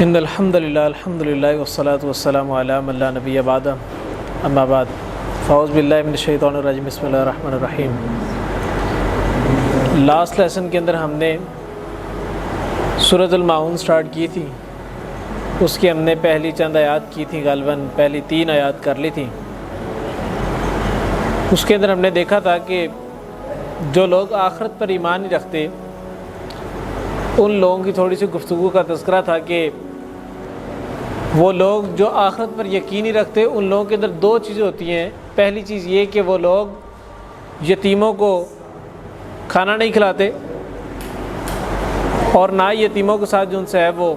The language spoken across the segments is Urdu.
ان الحمد للہ والصلاة والسلام علی من لا نبی بعد اما بعد فاعوذ باللہ من الشیطان الرجیم بسم اللہ الرحمن الرحیم۔ لاسٹ لیسن کے اندر ہم نے سورۃ الماعون سٹارٹ کی تھی، اس کی ہم نے پہلی چند آیات کی تھیں، غالباً پہلی 3 آیات کر لی تھیں۔ اس کے اندر ہم نے دیکھا تھا کہ جو لوگ آخرت پر ایمان نہیں رکھتے ان لوگوں کی تھوڑی سی گفتگو کا تذکرہ تھا کہ وہ لوگ جو آخرت پر یقین ہی رکھتے ان لوگوں کے اندر 2 چیزیں ہوتی ہیں۔ پہلی چیز یہ کہ وہ لوگ یتیموں کو کھانا نہیں کھلاتے اور نہ یتیموں کے ساتھ جو ان سے ہے وہ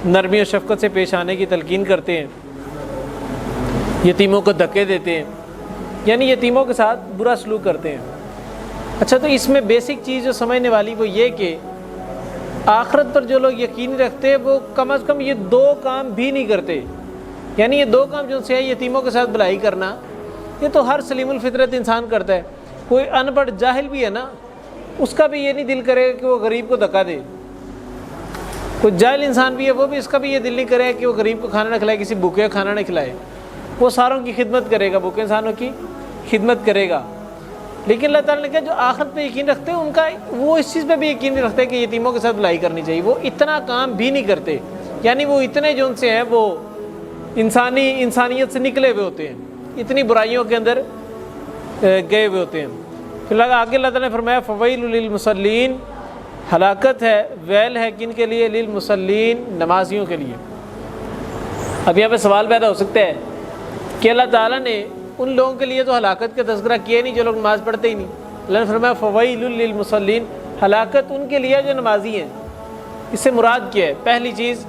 نرمی و شفقت سے پیش آنے کی تلقین کرتے ہیں، یتیموں کو دھکے دیتے ہیں، یعنی یتیموں کے ساتھ برا سلوک کرتے ہیں۔ اچھا، تو اس میں بیسک چیز جو سمجھنے والی وہ یہ کہ آخرت پر جو لوگ یقین رکھتے وہ کم از کم یہ 2 کام بھی نہیں کرتے، یعنی یہ 2 کام جو سے ہے یتیموں کے ساتھ بھلائی کرنا، یہ تو ہر سلیم الفطرت انسان کرتا ہے۔ کوئی ان پڑھ جاہل بھی ہے نا، اس کا بھی یہ نہیں دل کرے کہ وہ غریب کو دھکا دے۔ کوئی جاہل انسان بھی ہے، وہ بھی اس کا بھی یہ دل نہیں کرے کہ وہ غریب کو کھانا نہ کھلائے، کسی بھوکے کو کھانا نہ کھلائے۔ وہ ساروں کی خدمت کرے گا، بھوکے انسانوں کی خدمت کرے گا۔ لیکن اللہ تعالیٰ نے کہا جو آخرت پہ یقین رکھتے ہیں ان کا وہ اس چیز پہ بھی یقین نہیں رکھتے کہ یتیموں کے ساتھ بھلائی کرنی چاہیے، وہ اتنا کام بھی نہیں کرتے، یعنی وہ اتنے جو ان سے ہیں وہ انسانیت سے نکلے ہوئے ہوتے ہیں، اتنی برائیوں کے اندر گئے ہوئے ہوتے ہیں۔ پھر آگے اللہ تعالیٰ نے فرمایا فویل للمصلین، ہلاکت ہے، ویل ہے کن کے لیے؟ للمصلین، نمازیوں کے لیے۔ اب یہاں پہ سوال پیدا ہو سکتا ہے کہ اللہ تعالیٰ نے ان لوگوں کے لیے تو ہلاکت کا تذکرہ کیا نہیں جو لوگ نماز پڑھتے ہی نہیں۔ اللہ نے فرمایا فویل للمصلین، ہلاکت ان کے لیے جو نمازی ہیں۔ اس سے مراد کیا ہے؟ پہلی چیز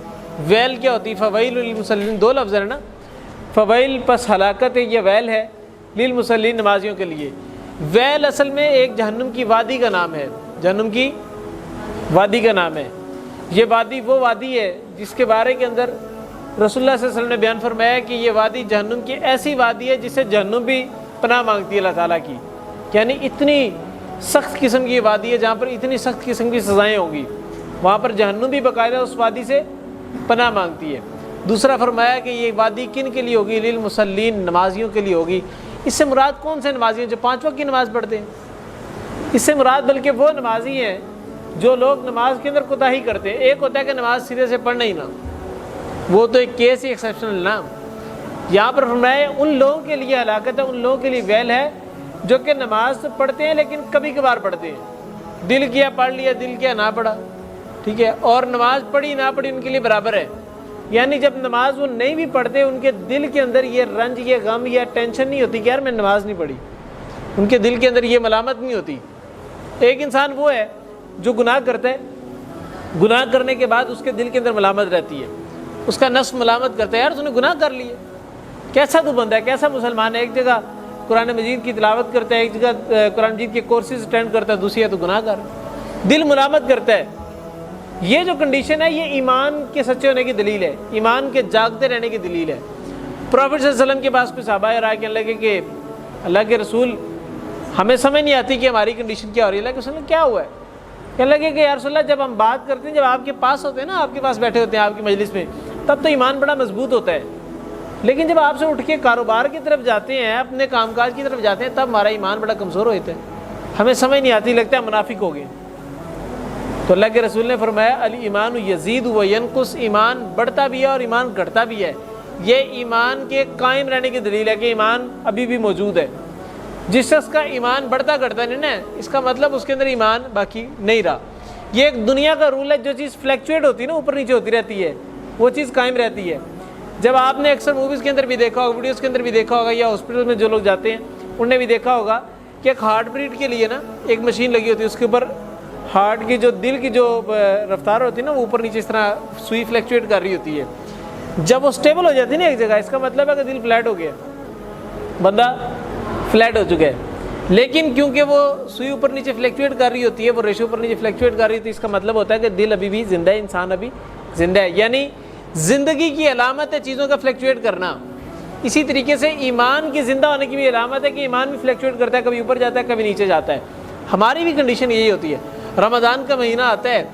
ویل کیا ہوتی ہے؟ فویل للمصلین 2 لفظ ہے نا، فویل پس ہلاکت ہے، یہ ویل ہے للمصلین، نمازیوں کے لیے۔ ویل اصل میں ایک جہنم کی وادی کا نام ہے، جہنم کی وادی کا نام ہے۔ یہ وادی وہ وادی ہے جس کے بارے کے اندر رسول اللہ صلی اللہ علیہ وسلم نے بیان فرمایا کہ یہ وادی جہنم کی ایسی وادی ہے جس سے جہنم بھی پناہ مانگتی ہے اللہ تعالیٰ کی، یعنی اتنی سخت قسم کی وادی ہے جہاں پر اتنی سخت قسم کی سزائیں ہوں گی، وہاں پر جہنم بھی باقاعدہ اس وادی سے پناہ مانگتی ہے۔ دوسرا فرمایا کہ یہ وادی کن کے لیے ہوگی؟ للمصلین، نمازیوں کے لیے ہوگی۔ اس سے مراد کون سے نمازی ہیں؟ جو 5 وقت کی نماز پڑھتے ہیں۔ اس سے مراد بلکہ وہ نمازی ہیں جو لوگ نماز کے اندر کوتاہی کرتے ہیں۔ ایک ہوتا ہے کہ نماز سرے سے پڑھنا ہی نہ، وہ تو ایک کیس ہی ایکسیپشنل نام۔ یہاں پر فرمایا ان لوگوں کے لیے ہلاکت ہے، ان لوگوں کے لیے ویل ہے جو کہ نماز پڑھتے ہیں لیکن کبھی کبھار پڑھتے ہیں، دل کیا پڑھ لیا، دل کیا نہ پڑھا، ٹھیک ہے، اور نماز پڑھی نہ پڑھی ان کے لیے برابر ہے۔ یعنی جب نماز وہ نہیں بھی پڑھتے ان کے دل کے اندر یہ رنج، یہ غم، یہ ٹینشن نہیں ہوتی کہ یار میں نماز نہیں پڑھی، ان کے دل کے اندر یہ ملامت نہیں ہوتی۔ ایک انسان وہ ہے جو گناہ کرتا ہے، گناہ کرنے کے بعد اس کے دل کے اندر ملامت رہتی ہے، اس کا نفس ملامت کرتا ہے، یار تو نے گناہ کر لیے، کیسا تو بندہ ہے، کیسا مسلمان ہے، ایک جگہ قرآن مجید کی تلاوت کرتا ہے، ایک جگہ قرآن مجید کے کورسز اٹینڈ کرتا ہے، دوسری ہے تو گناہ کر، دل ملامت کرتا ہے۔ یہ جو کنڈیشن ہے یہ ایمان کے سچے ہونے کی دلیل ہے، ایمان کے جاگتے رہنے کی دلیل ہے۔ پروفیٹ صلی اللہ علیہ وسلم کے پاس کوئی صحابہ رائے کہنے لگے کہ اللہ کے رسول ہمیں سمجھ نہیں آتی کہ ہماری کنڈیشن کیا ہو رہی ہے۔ اللہ کے رسول نے کیا ہوا ہے؟ کہنے لگے کہ یا رسول اللہ جب ہم بات کرتے ہیں، جب آپ کے پاس ہوتے ہیں نا، آپ کے پاس بیٹھے ہوتے ہیں آپ کی مجلس میں، تب تو ایمان بڑا مضبوط ہوتا ہے، لیکن جب آپ سے اٹھ کے کاروبار کی طرف جاتے ہیں، اپنے کام کاج کی طرف جاتے ہیں، تب ہمارا ایمان بڑا کمزور ہوتا ہے، ہمیں سمجھ نہیں آتی، لگتا ہے منافق ہو گئے۔ تو اللہ کے رسول نے فرمایا الایمان یزید و ینقص، ایمان بڑھتا بھی ہے اور ایمان گھٹتا بھی ہے۔ یہ ایمان کے قائم رہنے کی دلیل ہے کہ ایمان ابھی بھی موجود ہے۔ جس شخص کا ایمان بڑھتا گھٹتا نہیں نا، اس کا مطلب اس کے اندر ایمان باقی نہیں رہا۔ یہ ایک دنیا کا رول ہے، جو چیز فلیکچویٹ ہوتی ہے نا، اوپر نیچے ہوتی رہتی ہے، وہ چیز قائم رہتی ہے۔ جب آپ نے اکثر موویز کے اندر بھی دیکھا ہوگا، ویڈیوز کے اندر بھی دیکھا ہوگا، یا ہاسپٹل میں جو لوگ جاتے ہیں انہوں نے بھی دیکھا ہوگا کہ ایک ہارٹ بیٹ کے لیے نا ایک مشین لگی ہوتی ہے، اس کے اوپر ہارٹ کی جو دل کی جو رفتار ہوتی ہے نا، وہ اوپر نیچے اس طرح سوئی فلیکچویٹ کر رہی ہوتی ہے۔ جب وہ سٹیبل ہو جاتی ہے نا ایک جگہ، اس کا مطلب ہے کہ دل فلیٹ ہو گیا، بندہ فلیٹ ہو چکا ہے۔ لیکن کیونکہ وہ سوئی اوپر نیچے فلیکچویٹ کر رہی ہوتی ہے، وہ ریشو اوپر نیچے فلیکچویٹ کر رہی ہوتی ہے، اس کا مطلب ہوتا ہے کہ دل ابھی بھی زندہ ہے، انسان ابھی زندہ ہے، یعنی زندگی کی علامت ہے چیزوں کا فلیکچویٹ کرنا۔ اسی طریقے سے ایمان کی زندہ ہونے کی بھی علامت ہے کہ ایمان بھی فلیکچویٹ کرتا ہے، کبھی اوپر جاتا ہے کبھی نیچے جاتا ہے۔ ہماری بھی کنڈیشن یہی ہوتی ہے۔ رمضان کا مہینہ آتا ہے،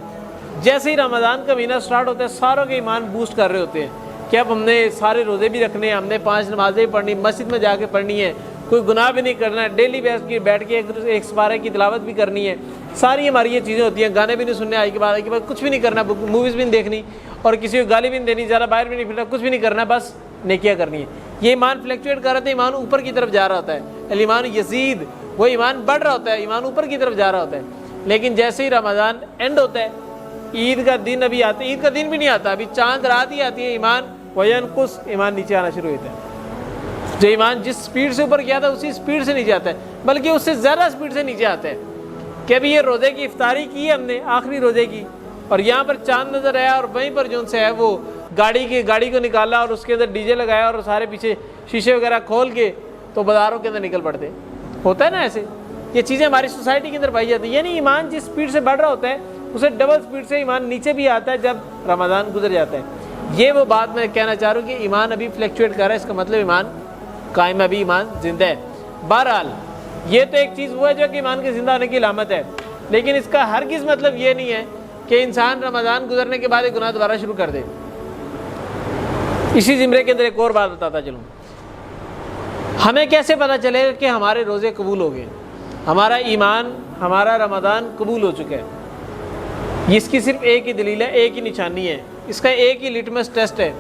جیسے ہی رمضان کا مہینہ سٹارٹ ہوتا ہے ساروں کے ایمان بوسٹ کر رہے ہوتے ہیں کہ اب ہم نے سارے روزے بھی رکھنے ہیں، ہم نے 5 نمازیں پڑھنی، مسجد میں جا کے پڑھنی ہے، کوئی گناہ بھی نہیں کرنا ہے، ڈیلی بیٹھ کے ایک سپارے کی تلاوت بھی کرنی ہے، ساری ہماری یہ چیزیں ہوتی ہیں، گانے بھی نہیں سننے، آئی کے بعد کچھ بھی نہیں کرنا، موویز بھی نہیں دیکھنی اور کسی کو گالی بھی نہیں دینی، زیادہ باہر بھی نہیں پھرنا، کچھ بھی نہیں کرنا، بس نیکیاں کرنی ہے۔ یہ ایمان فلیکچویٹ کر رہا تھا، ایمان اوپر کی طرف جا رہا ہوتا ہے، ایمان یزید، وہ ایمان بڑھ رہا ہوتا ہے، ایمان اوپر کی طرف جا رہا ہوتا ہے۔ لیکن جیسے ہی رمضان اینڈ ہوتا ہے، عید کا دن ابھی آتا ہے، عید کا دن بھی نہیں آتا، ابھی چاند رات ہی آتی ہے، ایمان وینقص، ایمان نیچے آنا شروع ہوتا ہے۔ جو ایمان جس سپیڈ سے اوپر گیا تھا اسی سپیڈ سے نیچے آتا ہے، بلکہ اس سے زیادہ سپیڈ سے نیچے آتا ہے کہ ابھی یہ روزے کی افطاری کی ہے ہم نے، آخری روزے کی، اور یہاں پر چاند نظر آیا اور وہیں پر جو سے ہے وہ گاڑی کو نکالا اور اس کے اندر ڈی جے لگایا اور سارے پیچھے شیشے وغیرہ کھول کے تو بازاروں کے اندر نکل پڑتے۔ ہوتا ہے نا ایسے، یہ چیزیں ہماری سوسائٹی کے اندر پائی جاتی ہیں۔ یعنی ایمان جس سپیڈ سے بڑھ رہا ہوتا ہے اسے ڈبل سپیڈ سے ایمان نیچے بھی آتا ہے جب رمضان گزر جاتا ہے۔ یہ وہ بات میں کہنا چاہ رہا ہوں کہ ایمان ابھی فلیکچویٹ کر رہا ہے، اس کا مطلب ایمان قائم ہے، ابھی ایمان زندہ ہے۔ بہرحال یہ تو ایک چیز وہ ہے جو کہ ایمان کے زندہ ہونے کی علامت ہے، لیکن اس کا ہرگز مطلب یہ نہیں ہے کہ انسان رمضان گزرنے کے بعد ایک گناہ دوبارہ شروع کر دے۔ اسی زمرے کے اندر ایک اور بات بتاتا چلوں، ہمیں کیسے پتہ چلے گا کہ ہمارے روزے قبول ہو گئے، ہمارا ایمان، ہمارا رمضان قبول ہو چکا ہے؟ اس کی صرف ایک ہی دلیل ہے، ایک ہی نشانی ہے، اس کا ایک ہی لٹمس ٹیسٹ ہے۔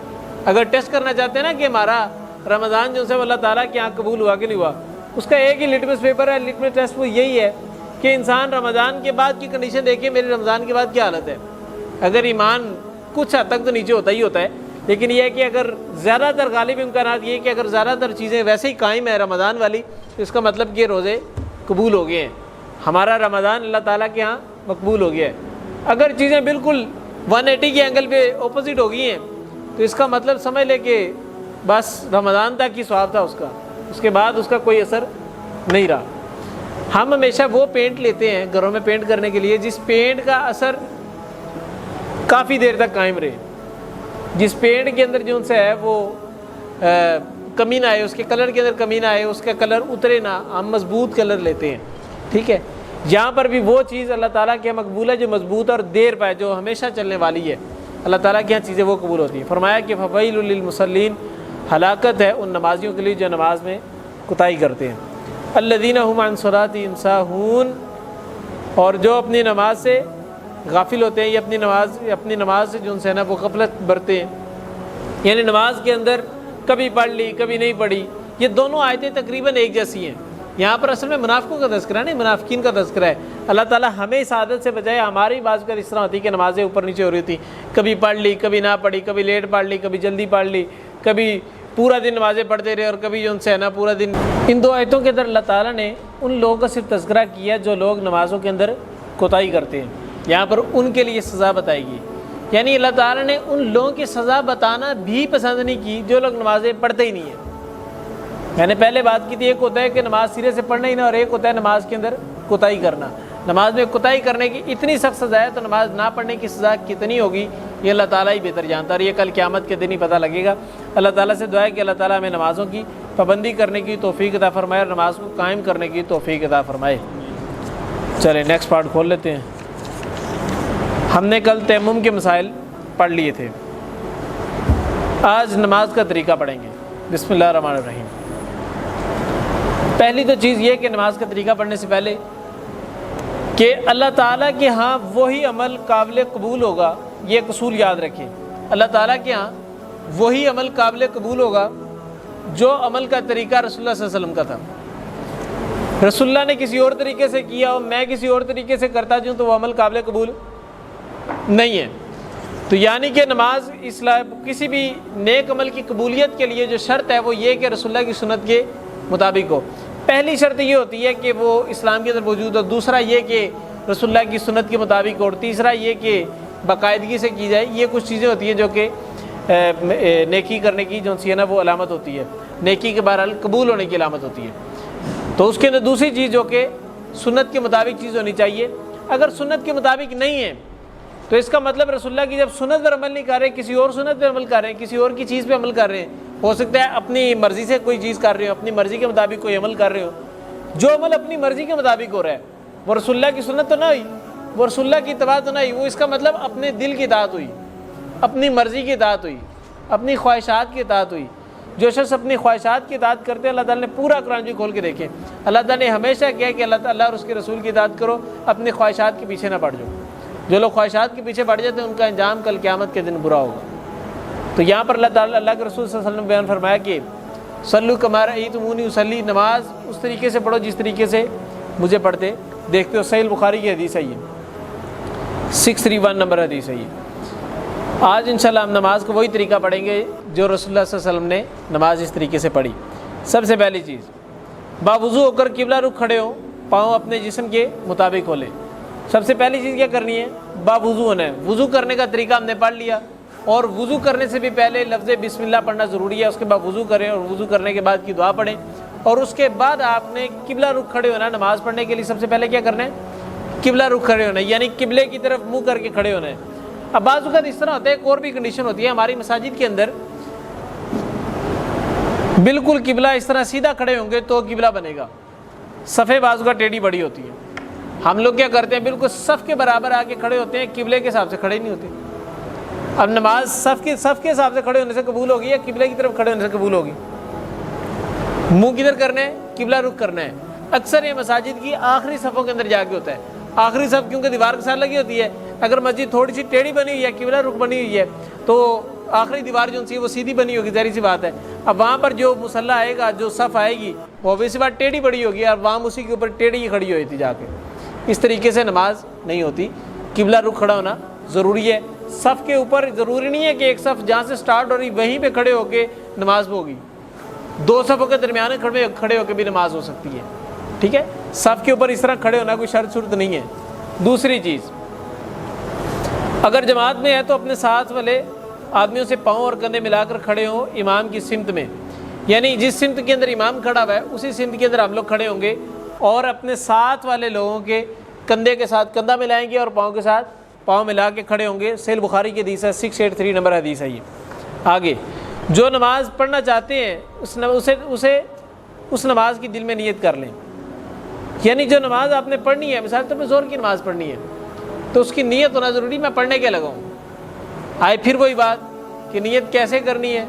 اگر ٹیسٹ کرنا چاہتے ہیں نا کہ ہمارا رمضان جو سے اللہ تعالیٰ کے یہاں قبول ہوا کہ نہیں ہوا، اس کا ایک ہی لٹمس پیپر ہے، لٹمس ٹیسٹ وہ یہی ہے کہ انسان رمضان کے بعد کی کنڈیشن دیکھے، میرے رمضان کے بعد کیا حالت ہے۔ اگر ایمان کچھ حد تک تو نیچے ہوتا ہی ہوتا ہے، لیکن یہ ہے کہ اگر زیادہ تر غالب امکانات یہ کہ اگر زیادہ تر چیزیں ویسے ہی قائم ہے رمضان والی، تو اس کا مطلب کہ روزے قبول ہو گئے ہیں، ہمارا رمضان اللہ تعالیٰ کے ہاں مقبول ہو گیا ہے۔ اگر چیزیں بالکل 180 کے اینگل پہ اپوزٹ ہو گئی ہیں تو اس کا مطلب سمجھ لے کہ بس رمضان تک ہی ثواب تھا اس کا، اس کے بعد اس کا کوئی اثر نہیں رہا۔ ہم ہمیشہ وہ پینٹ لیتے ہیں گھروں میں پینٹ کرنے کے لیے جس پینٹ کا اثر کافی دیر تک قائم رہے، جس پینٹ کے اندر جو ان سے ہے وہ کمی نہ آئے، اس کے کلر کے اندر کمی نہ آئے، اس کا کلر اترے نہ، ہم مضبوط کلر لیتے ہیں، ٹھیک ہے۔ یہاں پر بھی وہ چیز اللہ تعالیٰ کے مقبول ہے جو مضبوط اور دیر پائے، جو ہمیشہ چلنے والی ہے، اللہ تعالیٰ کے یہاں چیزیں وہ قبول ہوتی ہیں۔ فرمایا کہ فویل للمصلین، ہلاکت ہے ان نمازیوں کے لیے جو نماز میں کوتاہی کرتے ہیں، الذین هم عن صلاتهم ساہون، اور جو اپنی نماز سے غافل ہوتے ہیں، یہ اپنی نماز سے جو ان سے نا وہ غفلت برتے ہیں، یعنی نماز کے اندر کبھی پڑھ لی کبھی نہیں پڑھی۔ یہ دونوں آیتیں تقریباً ایک جیسی ہیں۔ یہاں پر اصل میں منافقوں کا تذکرہ نہیں، منافقین کا تذکرہ ہے۔ اللہ تعالیٰ ہمیں اس عادت سے بچائے، ہماری بعض کا اس طرح ہوتی کہ نمازیں اوپر نیچے ہو رہی تھی، کبھی پڑھ لی کبھی نہ پڑھی، کبھی لیٹ پڑھ لی کبھی جلدی پڑھ لی، کبھی پورا دن نمازیں پڑھتے رہے اور کبھی جو ان سے ہے نا پورا دن۔ ان دو آیتوں کے اندر اللہ تعالیٰ نے ان لوگوں کا صرف تذکرہ کیا جو لوگ نمازوں کے اندر کوتاہی کرتے ہیں، یہاں پر ان کے لیے سزا بتائی گئی۔ یعنی اللہ تعالیٰ نے ان لوگوں کی سزا بتانا بھی پسند نہیں کی جو لوگ نمازیں پڑھتے ہی نہیں ہیں۔ میں نے پہلے بات کی تھی، ایک ہوتا ہے کہ نماز سرے سے پڑھنا ہی نہ، اور ایک ہوتا ہے نماز کے اندر کوتاہی کرنا۔ نماز میں کوتاہی کرنے کی اتنی سخت سزا ہے تو نماز نہ پڑھنے کی سزا کتنی ہوگی یہ اللہ تعالیٰ ہی بہتر جانتا ہے، اور یہ کل قیامت کے دن ہی پتہ لگے گا۔ اللہ تعالیٰ سے دعا ہے کہ اللہ تعالیٰ ہمیں نمازوں کی پابندی کرنے کی توفیق عطا فرمائے اور نماز کو قائم کرنے کی توفیق عطا فرمائے۔ چلیں نیکسٹ پارٹ کھول لیتے ہیں۔ ہم نے کل تیمم کے مسائل پڑھ لیے تھے، آج نماز کا طریقہ پڑھیں گے۔ بسم اللہ الرحمن الرحیم۔ پہلی تو چیز یہ کہ نماز کا طریقہ پڑھنے سے پہلے کہ اللہ تعالیٰ کے ہاں وہی عمل قابل قبول ہوگا، یہ اصول یاد رکھیں۔ اللہ تعالیٰ کے ہاں وہی عمل قابل قبول ہوگا جو عمل کا طریقہ رسول اللہ صلی اللہ علیہ وسلم کا تھا۔ رسول اللہ نے کسی اور طریقے سے کیا اور میں کسی اور طریقے سے کرتا جاؤں تو وہ عمل قابل قبول نہیں ہے۔ تو یعنی کہ نماز کسی بھی نیک عمل کی قبولیت کے لیے جو شرط ہے وہ یہ کہ رسول اللہ کی سنت کے مطابق ہو۔ پہلی شرط یہ ہوتی ہے کہ وہ اسلام کے اندر موجود ہو، دوسرا یہ کہ رسول اللہ کی سنت کے مطابق ہو، اور تیسرا یہ کہ باقاعدگی سے کی جائے۔ یہ کچھ چیزیں ہوتی ہیں جو کہ نیکی کرنے کی جو سی ہے نا وہ علامت ہوتی ہے، نیکی کے بہرحال قبول ہونے کی علامت ہوتی ہے۔ تو اس کے اندر دوسری چیز جو کہ سنت کے مطابق چیز ہونی چاہیے۔ اگر سنت کے مطابق نہیں ہے تو اس کا مطلب رسول اللہ کی جب سنت پر عمل نہیں کر رہے، کسی اور سنت پہ عمل کر رہے ہیں، کسی اور کی چیز پہ عمل کر رہے ہیں، ہو سکتا ہے اپنی مرضی سے کوئی چیز کر رہے ہو، اپنی مرضی کے مطابق کوئی عمل کر رہے ہو، جو عمل اپنی مرضی کے مطابق ہو رہا ہے وہ رسول اللہ کی سنت تو نہ ہوئی، وہ رسول اللہ کی اتباع تو نہیں، وہ اس کا مطلب اپنے دل کی اطاعت ہوئی، اپنی مرضی کی اطاعت ہوئی، اپنی خواہشات کی اطاعت ہوئی۔ جو شخص اپنی خواہشات کی اطاعت کرتے ہیں، اللہ تعالیٰ نے پورا قرآن کھول کے دیکھیں، اللہ تعالیٰ نے ہمیشہ کہا کہ اللہ اور اس کے رسول کی اطاعت کرو، اپنی خواہشات کے پیچھے نہ پڑ جاؤ۔ جو لوگ خواہشات کے پیچھے پڑ جاتے ہیں ان کا انجام کل قیامت کے دن برا ہوگا۔ تو یہاں پر اللہ کے رسول صلی اللہ علیہ وسلم نے بیان فرمایا کہ صلو کما رأیتمونی اصلی، نماز اس طریقے سے پڑھو جس طریقے سے مجھے پڑھتے دیکھتے ہو۔ صحیح بخاری کی حدیث ہے یہ، 631 نمبر حدیث ہے یہ۔ آج انشاءاللہ ہم نماز کو وہی طریقہ پڑھیں گے جو رسول اللہ صلی اللہ علیہ وسلم نے نماز اس طریقے سے پڑھی۔ سب سے پہلی چیز، باوضو ہو کر قبلہ رخ کھڑے ہوں، پاؤں اپنے جسم کے مطابق کھولیں۔ سب سے پہلی چیز کیا کرنی ہے؟ باوضو ہونا ہے۔ وضو کرنے کا طریقہ ہم نے پڑھ لیا، اور وضو کرنے سے بھی پہلے لفظ بسم اللہ پڑھنا ضروری ہے۔ اس کے بعد وضو کریں اور وضو کرنے کے بعد کی دعا پڑھیں، اور اس کے بعد آپ نے قبلہ رخ کھڑے ہونا ہے۔ نماز پڑھنے کے لیے سب سے پہلے کیا کرنا ہے؟ قبلہ رخ کھڑے ہونا ہے، یعنی قبلے کی طرف منہ کر کے کھڑے ہونا ہے۔ اب بعض اوقات اس طرح ہوتا ہے، ایک اور بھی کنڈیشن ہوتی ہے ہماری مساجد کے اندر، بالکل قبلہ اس طرح سیدھا کھڑے ہوں گے تو قبلہ بنے گا، صفیں بعض اوقات ٹیڑھی بڑی ہوتی ہیں۔ ہم لوگ کیا کرتے ہیں؟ بالکل صف کے برابر آ کے کھڑے ہوتے ہیں، قبلے کے حساب سے کھڑے نہیں ہوتے۔ اب نماز صف کے حساب سے کھڑے ہونے سے قبول ہوگی یا قبلے کی طرف کھڑے ہونے سے قبول ہوگی؟ منہ کدھر کرنا ہے؟ قبلہ رخ کرنا ہے۔ اکثر یہ مساجد کی آخری صفوں کے اندر جا کے ہوتا ہے۔ آخری صف کیونکہ دیوار کے ساتھ لگی ہوتی ہے، اگر مسجد تھوڑی سی ٹیڑھی بنی ہوئی ہے، قبلہ رخ بنی ہوئی ہے، تو آخری دیوار جو سی وہ سیدھی بنی ہوگی، ظاہر سی بات ہے۔ اب وہاں پر جو مصلی آئے گا، جو صف آئے گی، وہ بھی سی بات ٹیڑھی بڑی ہوگی، اور وہاں اسی کے اوپر ٹیڑھی ہی کھڑی ہوئی تھی جا کے۔ اس طریقے سے نماز نہیں ہوتی، قبلہ رخ کھڑا ہونا ضروری ہے۔ صف کے اوپر ضروری نہیں ہے کہ ایک صف جہاں سے سٹارٹ ہو رہی وہیں پہ کھڑے ہو کے نماز ہوگی، دو صفوں کے درمیان کھڑے ہو کے بھی نماز ہو سکتی ہے، ٹھیک ہے۔ صف کے اوپر اس طرح کھڑے ہونا کوئی شرط نہیں ہے۔ دوسری چیز، اگر جماعت میں ہے تو اپنے ساتھ والے آدمیوں سے پاؤں اور کندھے ملا کر کھڑے ہوں امام کی سمت میں، یعنی جس سمت کے اندر امام کھڑا ہوا ہے اسی سمت کے اندر ہم لوگ کھڑے ہوں گے، اور اپنے ساتھ والے لوگوں کے کندھے کے ساتھ کندھا ملائیں گے اور پاؤں کے ساتھ پاؤں ملا کے کھڑے ہوں گے۔ صحیح بخاری کی حدیث ہے، 683 نمبر حدیث ہے یہ۔ آگے، جو نماز پڑھنا چاہتے ہیں اس نماز کی دل میں نیت کر لیں، یعنی جو نماز آپ نے پڑھنی ہے، مثال طور پہ زور کی نماز پڑھنی ہے تو اس کی نیت ہونا ضروری، میں پڑھنے کے لگا ہوں۔ آئے پھر وہی بات کہ نیت کیسے کرنی ہے؟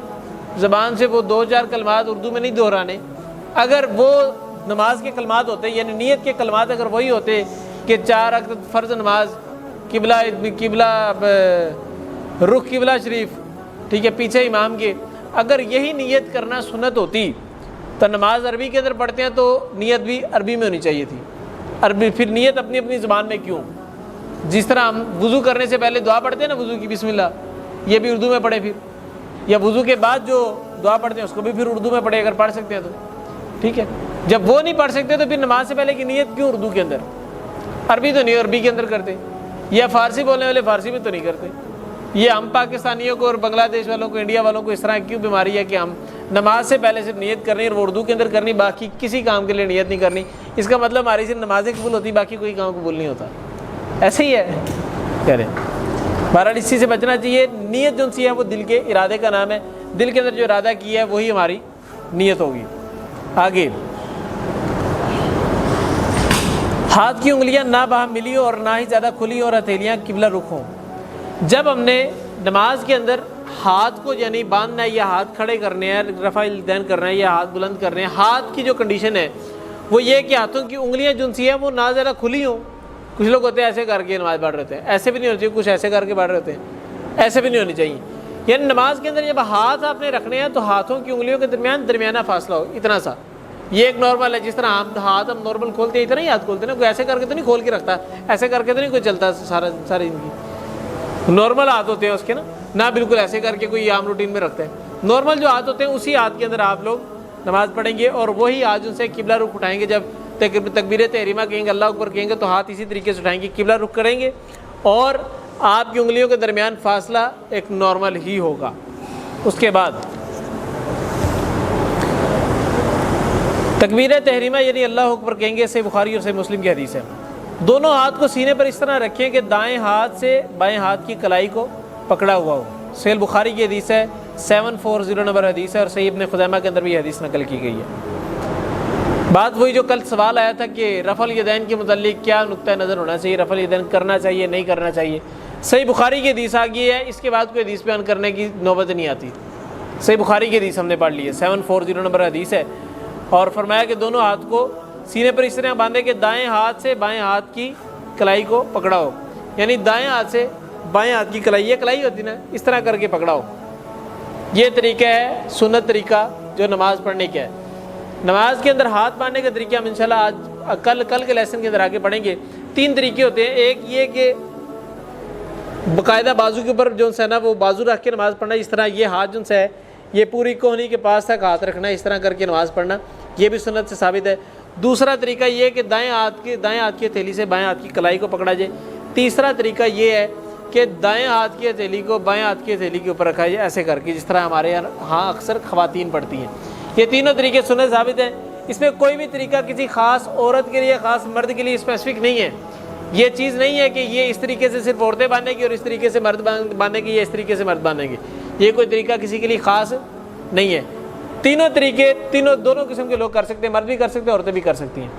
زبان سے وہ 2-4 کلمات اردو میں نہیں دہرانے۔ اگر وہ نماز کے کلمات ہوتے، یعنی نیت کے کلمات اگر وہی ہوتے کہ 4 رکعت فرض نماز، قبلہ رخ قبلہ شریف، ٹھیک ہے، پیچھے امام کے، اگر یہی نیت کرنا سنت ہوتی تو نماز عربی کے اندر پڑھتے ہیں تو نیت بھی عربی میں ہونی چاہیے تھی۔ عربی پھر نیت اپنی اپنی زبان میں کیوں؟ جس طرح ہم وضو کرنے سے پہلے دعا پڑھتے ہیں نا، وضو کی بسم اللہ، یہ بھی اردو میں پڑھیں پھر، یا وضو کے بعد جو دعا پڑھتے ہیں اس کو بھی پھر اردو میں پڑھیں اگر پڑھ سکتے ہیں تو، ٹھیک ہے۔ جب وہ نہیں پڑھ سکتے تو پھر نماز سے پہلے کی نیت کیوں اردو کے اندر؟ عربی تو نہیں، عربی کے اندر کرتے، یا فارسی بولنے والے فارسی میں تو نہیں کرتے۔ یہ ہم پاکستانیوں کو اور بنگلہ دیش والوں کو، انڈیا والوں کو اس طرح کیوں بیماری ہے کہ ہم نماز سے پہلے صرف نیت کرنی اور وہ اردو کے اندر کرنی، باقی کسی کام کے لیے نیت نہیں کرنی؟ اس کا مطلب ہماری صرف نمازیں قبول ہوتی، باقی کوئی کام قبول نہیں ہوتا۔ ایسے ہی ہے کہہ رہے ہیں۔ بہرحال اس چیز سے بچنا چاہیے۔ نیت جو سی ہے وہ دل کے ارادے کا نام ہے، دل کے اندر جو ارادہ کیا ہے وہی ہماری نیت ہوگی۔ آگے، ہاتھ کی انگلیاں نہ باہم ملی اور نہ ہی زیادہ کھلی اور ہتھیلیاں قبلہ رخ ہوں۔ جب ہم نے نماز کے اندر ہاتھ کو یعنی باندھنا ہے یا ہاتھ کھڑے کرنے ہیں، رفع الیدین کرنا ہے یا ہاتھ بلند کرنے ہیں، ہاتھ کی جو کنڈیشن ہے وہ یہ کہ ہاتھوں کی انگلیاں جو سی ہیں وہ نہ زیادہ کھلی ہوں۔ کچھ لوگ ہوتے ہیں ایسے کر کے نماز پڑھ رہے ہوتے ہیں، ایسے بھی نہیں ہوتی، کچھ ایسے کر کے پڑھ رہے ہوتے ہیں، ایسے بھی نہیں ہونی چاہیے۔ یعنی نماز کے اندر جب ہاتھ آپ نے رکھنے ہیں تو ہاتھوں کی انگلیوں کے درمیانہ فاصلہ ہو، اتنا سا۔ یہ ایک نارمل ہے، جس طرح ہاتھ ہم نارمل کھولتے ہیں اتنا ہی ہاتھ کھولتے ہیں نا، کوئی ایسے کر کے تو نہیں کھول کے رکھتا، ایسے کر کے تو نہیں کوئی چلتا ساری زندگی۔ نارمل ہاتھ ہوتے ہیں اس کے نہ بالکل ایسے کر کے کوئی عام روٹین میں رکھتا ہے۔ نارمل جو ہاتھ ہوتے ہیں اسی ہاتھ کے اندر آپ لوگ نماز پڑھیں گے، اور وہی ہاتھ ان سے قبلہ رخ اٹھائیں گے۔ جب تکبیر تحریمہ کہیں گے، اللہ اکبر کہیں گے، تو ہاتھ اسی طریقے سے اٹھائیں گے، قبلہ رخ کریں گے، اور آپ کی انگلیوں کے درمیان فاصلہ ایک نارمل ہی ہوگا۔ اس کے بعد تکبیر تحریمہ یعنی اللہ اکبر کہیں گے، صحیح بخاری اور صحیح مسلم کی حدیث ہے۔ دونوں ہاتھ کو سینے پر اس طرح رکھیں کہ دائیں ہاتھ سے بائیں ہاتھ کی کلائی کو پکڑا ہوا ہو۔ صحیح بخاری کی حدیث ہے، 740 نمبر حدیث ہے، اور صحیح ابن خزیمہ کے اندر بھی حدیث نقل کی گئی ہے۔ بات وہی جو کل سوال آیا تھا کہ رفع الیدین کے متعلق کیا نقطہ نظر ہونا چاہیے، رفع الیدین کرنا چاہیے نہیں کرنا چاہیے۔ صحیح بخاری کی حدیث آ گئی ہے، اس کے بعد کوئی حدیث بیان کرنے کی نوبت نہیں آتی۔ صحیح بخاری کی حدیث ہم نے پڑھ لی ہے، 740 نمبر حدیث ہے، اور فرمایا کہ دونوں ہاتھ کو سینے پر اس طرح باندھے کہ دائیں ہاتھ سے بائیں ہاتھ کی کلائی کو پکڑا ہو، یعنی دائیں ہاتھ سے بائیں ہاتھ کی کلائی، یہ کلائی ہوتی نا، اس طرح کر کے پکڑا ہو۔ یہ طریقہ ہے سنت طریقہ جو نماز پڑھنے کا ہے۔ نماز کے اندر ہاتھ باندھنے کا طریقہ ہم انشاءاللہ آج کل کے لیسن کے اندر آگے پڑھیں گے۔ 3 طریقے ہوتے ہیں، ایک یہ کہ باقاعدہ بازو کے اوپر جو ہے نا وہ بازو رکھ کے نماز پڑھنا، اس طرح یہ ہاتھ جو ہے یہ پوری کوہنی کے پاس تک ہاتھ رکھنا ہے، اس طرح کر کے نماز پڑھنا، یہ بھی سنت سے ثابت ہے۔ دوسرا طریقہ یہ کہ دائیں ہاتھ کی ہتھیلی سے بائیں ہاتھ کی کلائی کو پکڑا جائے۔ تیسرا طریقہ یہ ہے کہ دائیں ہاتھ کی ہتھیلی کو بائیں ہاتھ کی ہتھیلی کے اوپر رکھا جائے، ایسے کر کے جس طرح ہمارے یہاں اکثر خواتین پڑھتی ہیں۔ یہ تینوں طریقے سنت ثابت ہیں، اس میں کوئی بھی طریقہ کسی خاص عورت کے لیے خاص مرد کے لیے اسپیسیفک نہیں ہے۔ یہ چیز نہیں ہے کہ یہ اس طریقے سے صرف عورتیں باندھیں گی اور اس طریقے سے مرد باندھیں گے، یہ اس طریقے سے مرد باندھیں گے، یہ کوئی طریقہ کسی کے لیے خاص نہیں ہے۔ تینوں طریقے دونوں قسم کے لوگ کر سکتے ہیں، مرد بھی کر سکتے ہیں، عورتیں بھی کر سکتی ہیں۔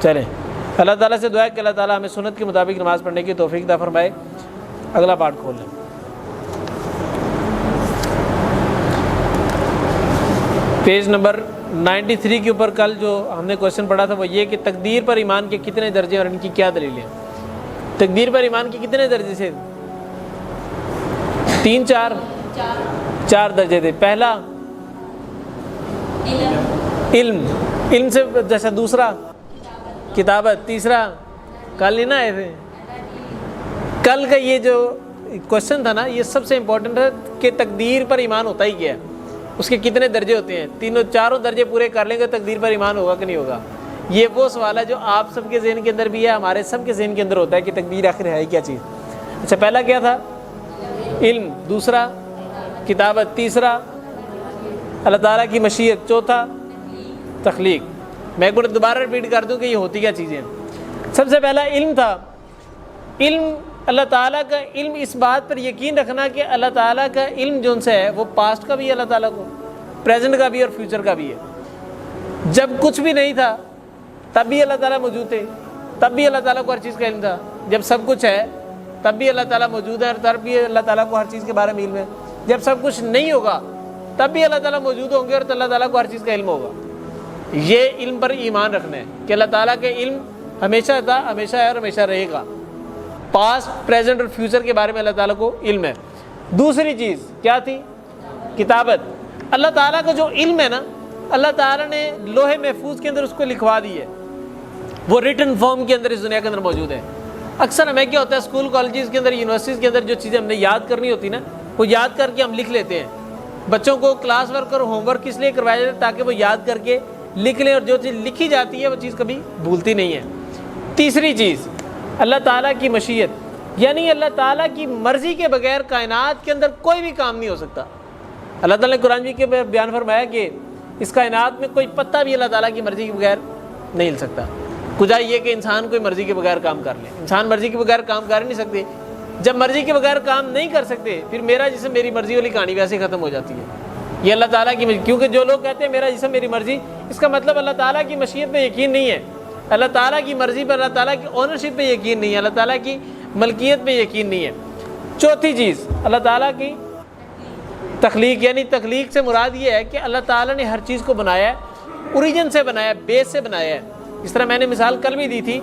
چلیں اللہ تعالیٰ سے دعا ہے کہ اللہ تعالیٰ ہمیں سنت کے مطابق نماز پڑھنے کی توفیق عطا فرمائے۔ اگلا پارٹ کھول لیں۔ پیج نمبر 93 کے اوپر کل جو ہم نے کوشچن پڑھا تھا وہ یہ کہ تقدیر پر ایمان کے کتنے درجے اور ان کی کیا دلیل ہے۔ تقدیر پر ایمان کے کتنے درجے سے؟ 3 4 درجے تھے۔ پہلا علم سے جیسا، دوسرا کتابت، تیسرا کل نہیں نا آئے تھے، کل کا یہ جو کوشچن تھا نا یہ سب سے امپورٹنٹ ہے کہ تقدیر پر ایمان ہوتا ہی کیا ہے، اس کے کتنے درجے ہوتے ہیں۔ چاروں درجے پورے کر لیں گے تقدیر پر ایمان ہوگا کہ نہیں ہوگا۔ یہ وہ سوال ہے جو آپ سب کے ذہن کے اندر بھی ہے، ہمارے سب کے ذہن کے اندر ہوتا ہے کہ تقدیر آخر ہے کیا چیز۔ اچھا پہلا کیا تھا؟ علم، دوسرا کتابت، تیسرا اللہ تعالیٰ کی مشیت، چوتھا تخلیق۔ میں ایک بار دوبارہ ریپیٹ کر دوں کہ یہ ہوتی کیا چیزیں۔ سب سے پہلا علم تھا۔ علم اللہ تعالیٰ کا علم، اس بات پر یقین رکھنا کہ اللہ تعالیٰ کا علم جو سے ہے وہ پاسٹ کا بھی ہے اللہ تعالیٰ کو، پریزنٹ کا بھی اور فیوچر کا بھی ہے۔ جب کچھ بھی نہیں تھا تب بھی اللہ تعالیٰ موجود تھے، تب بھی اللہ تعالیٰ کو ہر چیز کا علم تھا۔ جب سب کچھ ہے تب بھی اللہ تعالیٰ موجود ہے اور تب بھی اللہ تعالیٰ کو ہر چیز کے بارے میں علم ہے۔ جب سب کچھ نہیں ہوگا تب بھی اللہ تعالیٰ موجود ہوں گے اور اللہ تعالیٰ کو ہر چیز کا علم ہوگا۔ یہ علم پر ایمان رکھنا ہے کہ اللہ تعالیٰ کے علم ہمیشہ تھا، ہمیشہ ہے اور ہمیشہ رہے گا۔ پاسٹ، پریزنٹ اور فیوچر کے بارے میں اللہ تعالیٰ کو علم ہے۔ دوسری چیز کیا تھی؟ کتابت۔ اللہ تعالیٰ کا جو علم ہے نا، اللہ تعالیٰ نے لوح محفوظ کے اندر اس کو لکھوا دی ہے، وہ ریٹن فارم کے اندر اس دنیا کے اندر موجود ہے۔ اکثر ہمیں کیا ہوتا ہے اسکول کالجز کے اندر، یونیورسٹیز کے اندر جو چیزیں ہم نے یاد کرنی ہوتی نا وہ یاد کر کے ہم لکھ لیتے ہیں۔ بچوں کو کلاس ورک اور ہوم ورک اس لیے کروایا جاتا ہے تاکہ وہ یاد کر کے لکھ لیں، اور جو چیز لکھی جاتی ہے وہ چیز کبھی بھولتی نہیں ہے۔ تیسری چیز اللہ تعالیٰ کی مشیت، یعنی اللہ تعالیٰ کی مرضی کے بغیر کائنات کے اندر کوئی بھی کام نہیں ہو سکتا۔ اللہ تعالیٰ نے قرآن میں کے بیان فرمایا کہ اس کائنات میں کوئی پتا بھی اللہ تعالیٰ کی مرضی کے بغیر نہیں ہل سکتا۔ کجا یہ کہ انسان کوئی مرضی کے بغیر کام کر لے، انسان مرضی کے بغیر کام کر نہیں سکتے۔ جب مرضی کے بغیر کام نہیں کر سکتے پھر میرا جسم میری مرضی والی کہانی ویسے ختم ہو جاتی ہے۔ یہ اللہ تعالیٰ کی مرضی، کیونکہ جو لوگ کہتے ہیں میرا جسم میری مرضی، اس کا مطلب اللہ تعالیٰ کی مشیت پہ یقین نہیں ہے، اللہ تعالیٰ کی مرضی پر، اللہ تعالیٰ کی اونرشپ پہ یقین نہیں ہے، اللہ تعالیٰ کی ملکیت پہ یقین نہیں ہے۔ چوتھی چیز اللہ تعالیٰ کی تخلیق، یعنی تخلیق سے مراد یہ ہے کہ اللہ تعالیٰ نے ہر چیز کو بنایا ہے، اوریجن سے بنایا ہے، بیس سے بنایا ہے۔ اس طرح میں نے مثال کل بھی دی تھی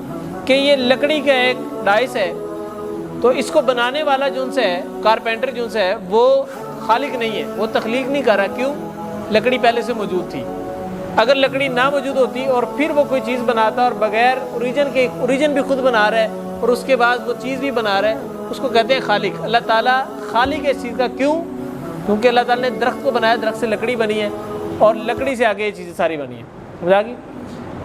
کہ یہ لکڑی کا ایک ڈائس ہے، تو اس کو بنانے والا جو سے ہے، کارپینٹر جو سے ہے، وہ خالق نہیں ہے، وہ تخلیق نہیں کر رہا۔ کیوں؟ لکڑی پہلے سے موجود تھی۔ اگر لکڑی نہ موجود ہوتی اور پھر وہ کوئی چیز بناتا اور بغیر اوریجن کے، اوریجن بھی خود بنا رہا ہے اور اس کے بعد وہ چیز بھی بنا رہا ہے، اس کو کہتے ہیں خالق۔ اللہ تعالیٰ خالق ہے اس چیز کا۔ کیوں؟ کیونکہ اللہ تعالیٰ نے درخت کو بنایا، درخت سے لکڑی بنی ہے اور لکڑی سے آگے یہ چیزیں ساری بنی ہیں۔ سمجھ آ گئی؟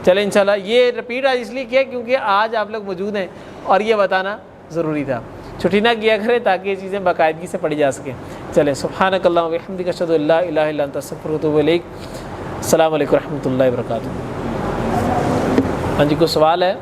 چلیں انشاءاللہ یہ رپیٹ آج اس لیے کیا کیونکہ آج آپ لوگ موجود ہیں اور یہ بتانا ضروری تھا۔ چھٹی نہ کیا کرے تاکہ یہ چیزیں باقاعدگی سے پڑھی جا سکیں۔ چلیں سبحانک اللہم و بحمدک اشہد ان لا الہ الا انت استغفرک و اتوب الیک۔ السلام علیکم و رحمۃ اللہ وبرکاتہ۔ ہاں جی کوئی سوال ہے؟